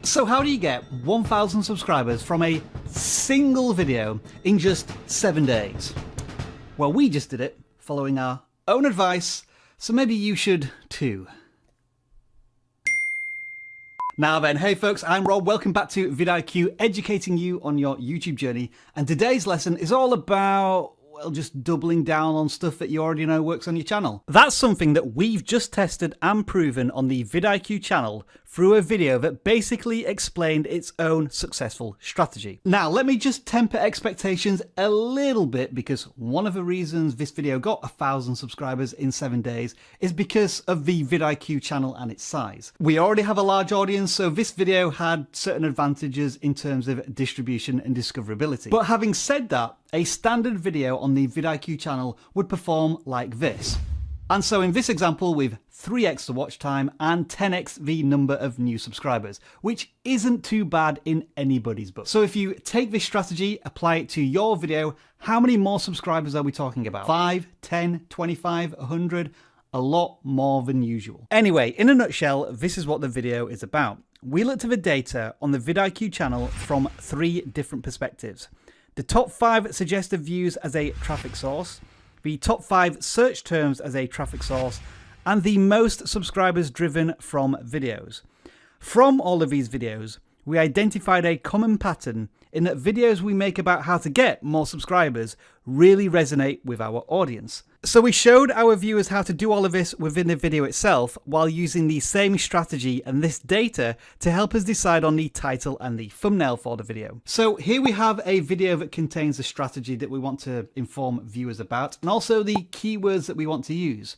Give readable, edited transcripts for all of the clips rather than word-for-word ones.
So how do you get 1,000 subscribers from a single video in just 7 days? Well, we just did it following our own advice, so maybe you should too. Now then, hey folks, I'm Rob, welcome back to vidIQ, educating you on your YouTube journey, and today's lesson is all about, well, just doubling down on stuff that you already know works on your channel. That's something that we've just tested and proven on the vidIQ channel through a video that basically explained its own successful strategy. Now, let me just temper expectations a little bit, because one of the reasons this video got 1,000 subscribers in 7 days is because of the vidIQ channel and its size. We already have a large audience, so this video had certain advantages in terms of distribution and discoverability. But having said that, a standard video on the vidIQ channel would perform like this. And so in this example, with 3x the watch time and 10x the number of new subscribers, which isn't too bad in anybody's book. So if you take this strategy, apply it to your video, how many more subscribers are we talking about? 5, 10, 25, 100? A lot more than usual. Anyway, in a nutshell, this is what the video is about. We looked at the data on the vidIQ channel from 3 different perspectives. The top 5 suggested views as a traffic source, the top 5 search terms as a traffic source, and the most subscribers driven from videos. From all of these videos, we identified a common pattern in that videos we make about how to get more subscribers really resonate with our audience. So we showed our viewers how to do all of this within the video itself while using the same strategy and this data to help us decide on the title and the thumbnail for the video. So here we have a video that contains the strategy that we want to inform viewers about and also the keywords that we want to use.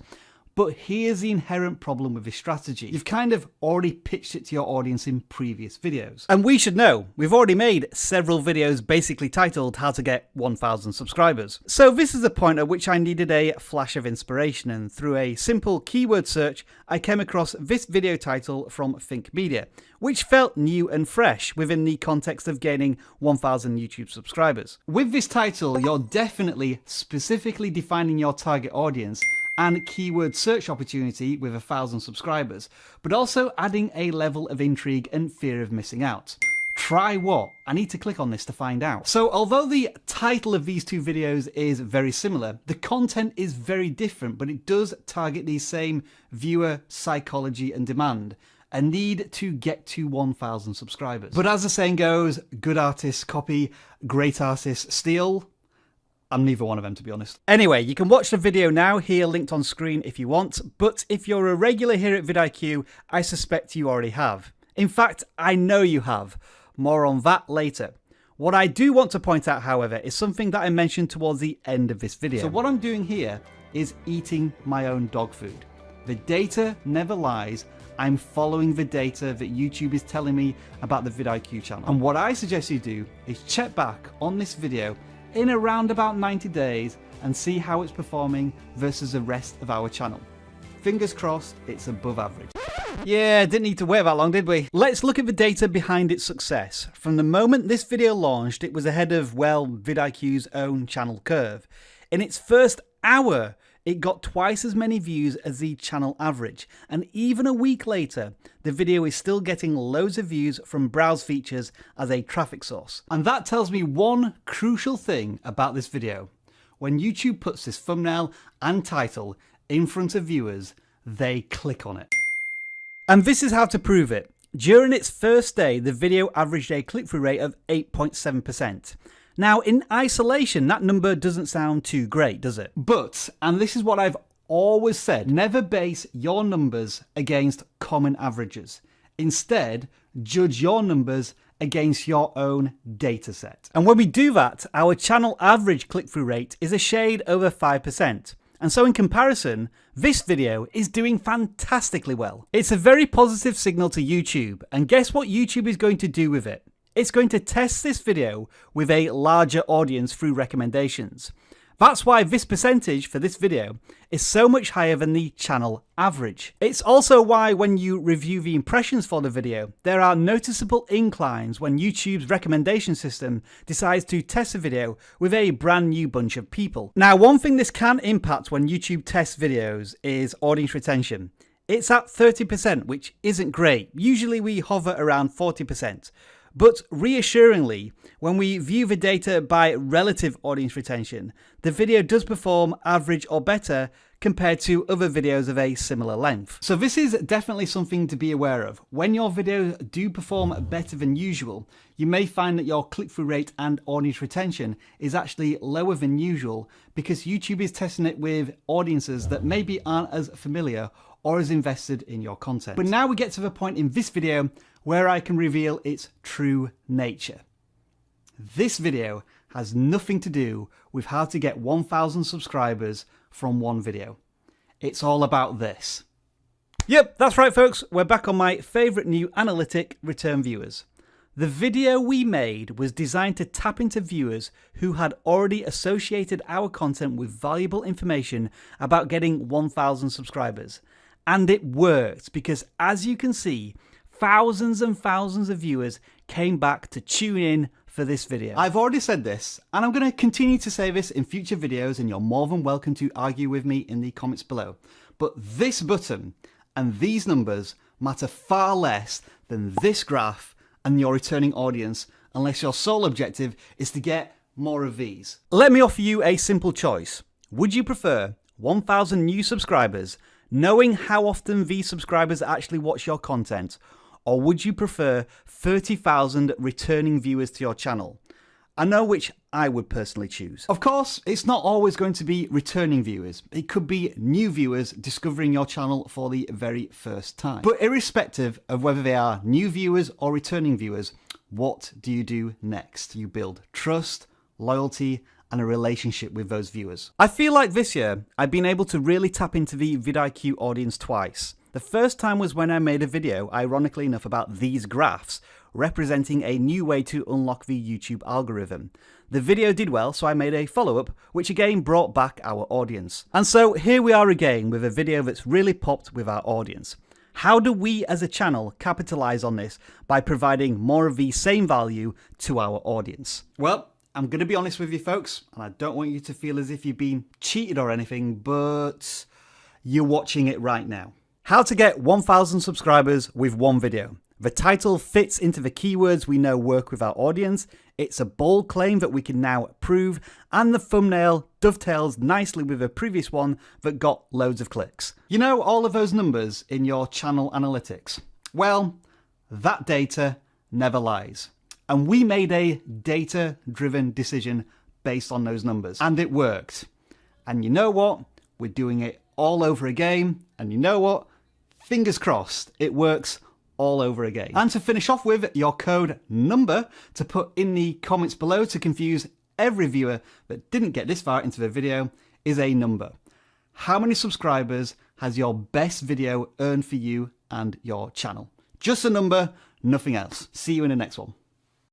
But here's the inherent problem with this strategy. You've kind of already pitched it to your audience in previous videos. And we should know, we've already made several videos basically titled How to Get 1,000 Subscribers. So this is the point at which I needed a flash of inspiration, and through a simple keyword search, I came across this video title from Think Media, which felt new and fresh within the context of gaining 1,000 YouTube subscribers. With this title, you're definitely specifically defining your target audience and keyword search opportunity with 1,000 subscribers, but also adding a level of intrigue and fear of missing out. Try what? I need to click on this to find out. So although the title of these 2 videos is very similar, the content is very different, but it does target the same viewer psychology and demand. A need to get to 1,000 subscribers. But as the saying goes, good artists copy, great artists steal. I'm neither one of them, to be honest. Anyway, you can watch the video now here linked on screen if you want, but if you're a regular here at vidIQ, I suspect you already have. In fact, I know you have. More on that later. What I do want to point out, however, is something that I mentioned towards the end of this video. So what I'm doing here is eating my own dog food. The data never lies. I'm following the data that YouTube is telling me about the vidIQ channel. And what I suggest you do is check back on this video in around about 90 days and see how it's performing versus the rest of our channel. Fingers crossed it's above average. Yeah, didn't need to wait that long, did we? Let's look at the data behind its success. From the moment this video launched, it was ahead of, well, vidIQ's own channel curve. In its first hour, it got twice as many views as the channel average, and even a week later, the video is still getting loads of views from browse features as a traffic source. And that tells me one crucial thing about this video. When YouTube puts this thumbnail and title in front of viewers, they click on it. And this is how to prove it. During its first day, the video averaged a click-through rate of 8.7%. Now, in isolation, that number doesn't sound too great, does it? But, and this is what I've always said, never base your numbers against common averages. Instead, judge your numbers against your own data set. And when we do that, our channel average click-through rate is a shade over 5%. And so in comparison, this video is doing fantastically well. It's a very positive signal to YouTube, and guess what YouTube is going to do with it? It's going to test this video with a larger audience through recommendations. That's why this percentage for this video is so much higher than the channel average. It's also why when you review the impressions for the video, there are noticeable inclines when YouTube's recommendation system decides to test a video with a brand new bunch of people. Now, one thing this can impact when YouTube tests videos is audience retention. It's at 30%, which isn't great. Usually we hover around 40%. But reassuringly, when we view the data by relative audience retention, the video does perform average or better compared to other videos of a similar length. So this is definitely something to be aware of. When your videos do perform better than usual, you may find that your click-through rate and audience retention is actually lower than usual because YouTube is testing it with audiences that maybe aren't as familiar or as invested in your content. But now we get to the point in this video where I can reveal its true nature. This video has nothing to do with how to get 1,000 subscribers from one video. It's all about this. Yep, that's right folks, we're back on my favourite new analytic, return viewers. The video we made was designed to tap into viewers who had already associated our content with valuable information about getting 1,000 subscribers. And it worked because, as you can see, thousands and thousands of viewers came back to tune in for this video. I've already said this, and I'm going to continue to say this in future videos, and you're more than welcome to argue with me in the comments below. But this button and these numbers matter far less than this graph and your returning audience, unless your sole objective is to get more of these. Let me offer you a simple choice. Would you prefer 1,000 new subscribers, knowing how often these subscribers actually watch your content, or would you prefer 30,000 returning viewers to your channel? I know which I would personally choose. Of course, it's not always going to be returning viewers. It could be new viewers discovering your channel for the very first time. But irrespective of whether they are new viewers or returning viewers, what do you do next? You build trust, loyalty, and a relationship with those viewers. I feel like this year, I've been able to really tap into the vidIQ audience twice. The first time was when I made a video, ironically enough, about these graphs, representing a new way to unlock the YouTube algorithm. The video did well, so I made a follow-up, which again brought back our audience. And so here we are again with a video that's really popped with our audience. How do we as a channel capitalize on this by providing more of the same value to our audience? Well, I'm going to be honest with you folks, and I don't want you to feel as if you've been cheated or anything, but you're watching it right now. How to get 1,000 subscribers with one video. The title fits into the keywords we know work with our audience, it's a bold claim that we can now prove, and the thumbnail dovetails nicely with a previous one that got loads of clicks. You know all of those numbers in your channel analytics? Well, that data never lies. And we made a data-driven decision based on those numbers. And it worked. And you know what? We're doing it all over again. And you know what? Fingers crossed, it works all over again. And to finish off with, your code number to put in the comments below to confuse every viewer that didn't get this far into the video is a number. How many subscribers has your best video earned for you and your channel? Just a number, nothing else. See you in the next one.